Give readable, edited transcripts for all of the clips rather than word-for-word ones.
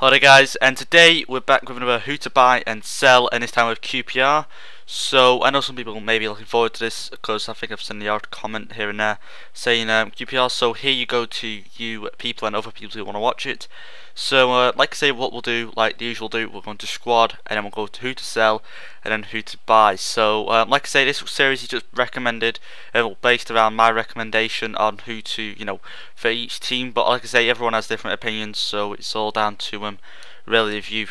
Hello there guys, and today we're back with another who to buy and sell, and this time with QPR. So I know some people may be looking forward to this because I think I've seen the odd comment here and there saying QPR. So here you go to you people and other people who want to watch it. So like I say, what we'll do, like the usual do, we're going to squad, and then we'll go to who to sell, and then who to buy. So like I say, this series is just recommended, based around my recommendation on who to, for each team. But like I say, everyone has different opinions, so it's all down to really if you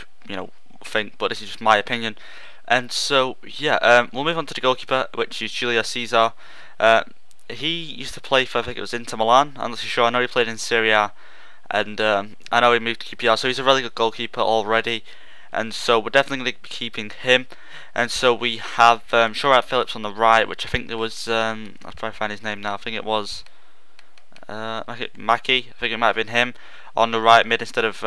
think. But this is just my opinion. And so yeah, we'll move on to the goalkeeper, which is Julio Cesar. He used to play for, I think it was Inter Milan. I'm not too sure. I know he played in Serie A, and I know he moved to QPR, so he's a really good goalkeeper already. And so we're definitely going to be keeping him. And so we have Shorat Phillips on the right, which I think there was. I'll try to find his name now. I think it was Mackie. I think it might have been him on the right mid instead of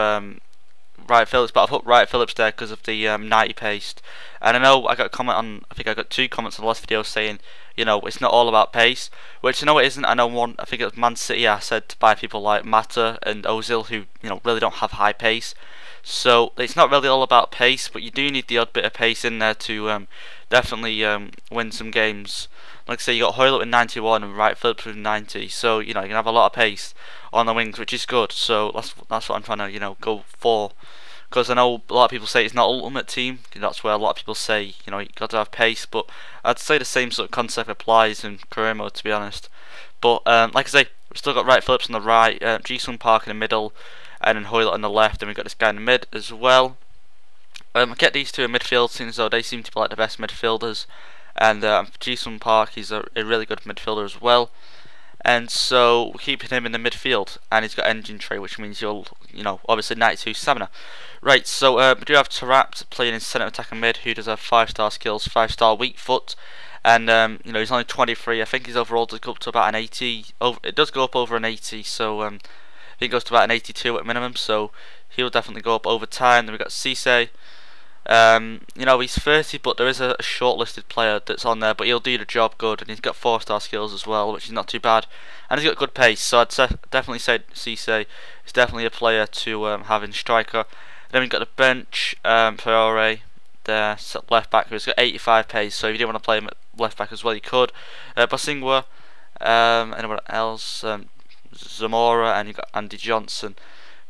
Wright Phillips, but I put Wright Phillips there because of the 90 pace. And I know I got a comment on, I think I got 2 comments on the last video saying, it's not all about pace, which I know it isn't. I know one, I think it was Man City, I said to buy people like Mata and Ozil who, really don't have high pace. So it's not really all about pace, but you do need the odd bit of pace in there to definitely win some games. Like I say, you got Hoyle with 91 and Wright Phillips with 90, so you can have a lot of pace on the wings, which is good. So that's what I'm trying to go for. Because I know a lot of people say it's not ultimate team. That's where a lot of people say you got to have pace, but I'd say the same sort of concept applies in career mode, to be honest. But like I say, we've still got Wright Phillips on the right, Jason Park in the middle, and then Hoyle on the left, and we've got this guy in the mid as well. I get these two in midfield, since though they seem to be like the best midfielders, and Jason Park, he's a really good midfielder as well. And so we're keeping him in the midfield, and he's got engine tray, which means you'll, obviously 92 stamina. Right, so we do have Tarapt playing in centre attack and mid, who does have 5-star skills, 5-star weak foot, and he's only 23. I think his overall does go up to about an 80. It does go up over an 80, so I think it goes to about an 82 at minimum. So he'll definitely go up over time. Then we got Cisse. He's 30, but there is a shortlisted player that's on there, but he'll do the job good, and he's got 4-star skills as well, which is not too bad, and he's got good pace. So I'd definitely say Cisse is definitely a player to have in striker. Then we've got the bench, Priore there, left back, who's got 85 pace, so if you didn't want to play him at left back as well, you could. Bosingwa, anyone else, Zamora, and you've got Andy Johnson,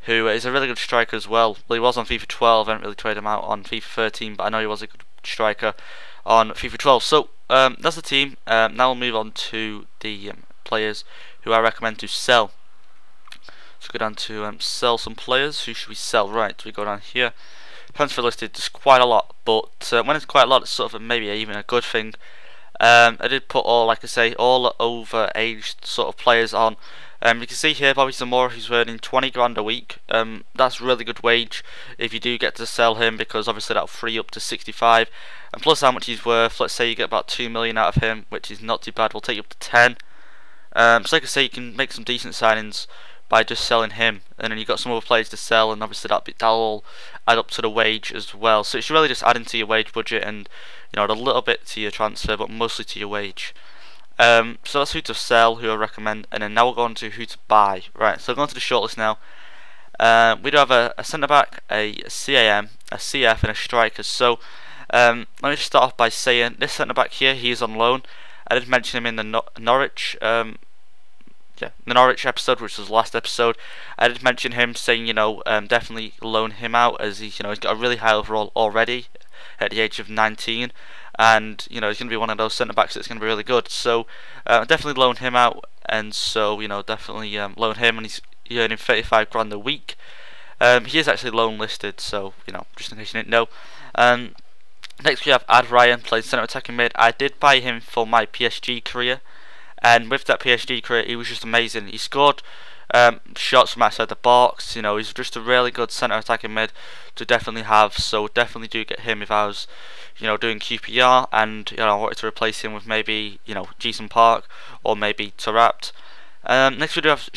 who is a really good striker as well. Well, he was on FIFA 12, I haven't really tried him out on FIFA 13, but I know he was a good striker on FIFA 12. So that's the team. Now we'll move on to the players who I recommend to sell. So go down to sell some players. Who should we sell? Right, we go down here. Transfer listed, there's quite a lot, but when it's quite a lot, it's sort of maybe even a good thing. I did put all, like I say, all over-aged sort of players on. You can see here Bobby Zamora, who's earning 20 grand a week. That's a really good wage if you do get to sell him, because obviously that'll free up to 65. And plus how much he's worth, let's say you get about 2 million out of him, which is not too bad. We'll take you up to 10. So like I say, you can make some decent signings by just selling him, and then you've got some other players to sell, and obviously that'll all add up to the wage as well. So it's really just adding to your wage budget, and a little bit to your transfer, but mostly to your wage. So that's who to sell, who I recommend, and then now we'll go on to who to buy. Right, so going to the shortlist now. We do have a centre back, a CAM, a CF, and a striker. So let me just start off by saying this centre back here, he is on loan. I did mention him in the Norwich. The Norwich episode, which was the last episode. I did mention him, saying definitely loan him out, as he's got a really high overall already at the age of 19, and he's going to be one of those centre backs that's going to be really good. So definitely loan him out, and so definitely loan him, and he's earning 35 grand a week. He is actually loan listed, so just in case you didn't know. Next we have Ad Ryan, playing centre attacking mid. I did buy him for my PSG career, and with that PSG career, he was just amazing. He scored shots from outside the box. He's just a really good centre attacking mid to definitely have. So definitely do get him if I was, doing QPR, and I wanted to replace him with maybe Jason Park or maybe Tarapt. Next we do have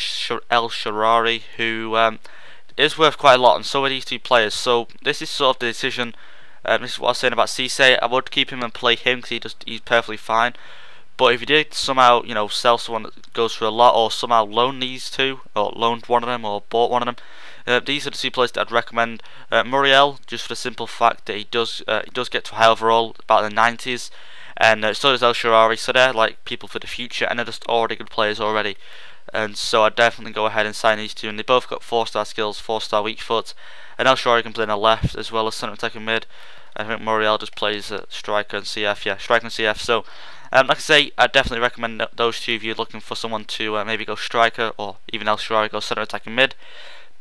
El Sharari, who is worth quite a lot, and so are these two players. So this is sort of the decision. This is what I was saying about Cisse. I would keep him and play him because he's perfectly fine. But if you did somehow, sell someone that goes for a lot, or somehow loan these two, or loaned one of them, or bought one of them, These are the two players that I'd recommend. Muriel, just for the simple fact that he does get to high overall, about the 90s, and so does El Shaarawy. So they're like people for the future, and they're just already good players already. And so I'd definitely go ahead and sign these two. And they both got 4-star skills, 4-star weak foot, and El Shaarawy can play in the left as well as centre attacking mid. I think Muriel just plays striker and CF. Yeah, striker and CF. So, like I say, I definitely recommend those two if you're looking for someone to maybe go striker, or even El Shaarawy go centre attacking mid.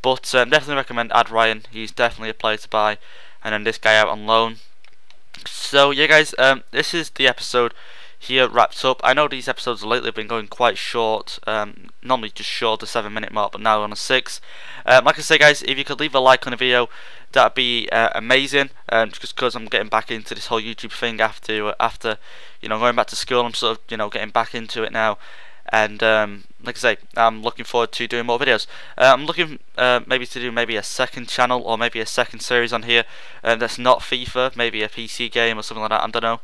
But definitely recommend Ad Ryan. He's definitely a player to buy. And then this guy out on loan. So yeah, guys, this is the episode here wrapped up. I know these episodes lately have been going quite short. Normally just short the 7-minute mark, but now on a 6. Like I say, guys, if you could leave a like on the video, that'd be amazing. Just because I'm getting back into this whole YouTube thing after going back to school. I'm sort of getting back into it now. And like I say, I'm looking forward to doing more videos. I'm looking maybe to do maybe a second channel or maybe a second series on here that's not FIFA, maybe a PC game or something like that. I don't know.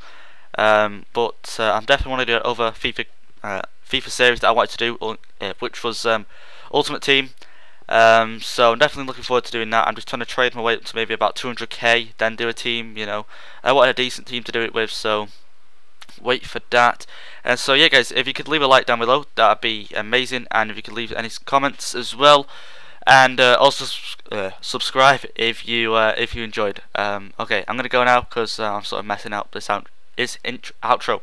But I'm definitely want to do another FIFA series that I wanted to do, which was Ultimate Team. So I'm definitely looking forward to doing that. I'm just trying to trade my way up to maybe about 200k, then do a team. I wanted a decent team to do it with, so wait for that. And so yeah, guys, if you could leave a like down below, that'd be amazing. And if you could leave any comments as well, and also subscribe if you enjoyed. Okay, I'm gonna go now because I'm sort of messing up this outro.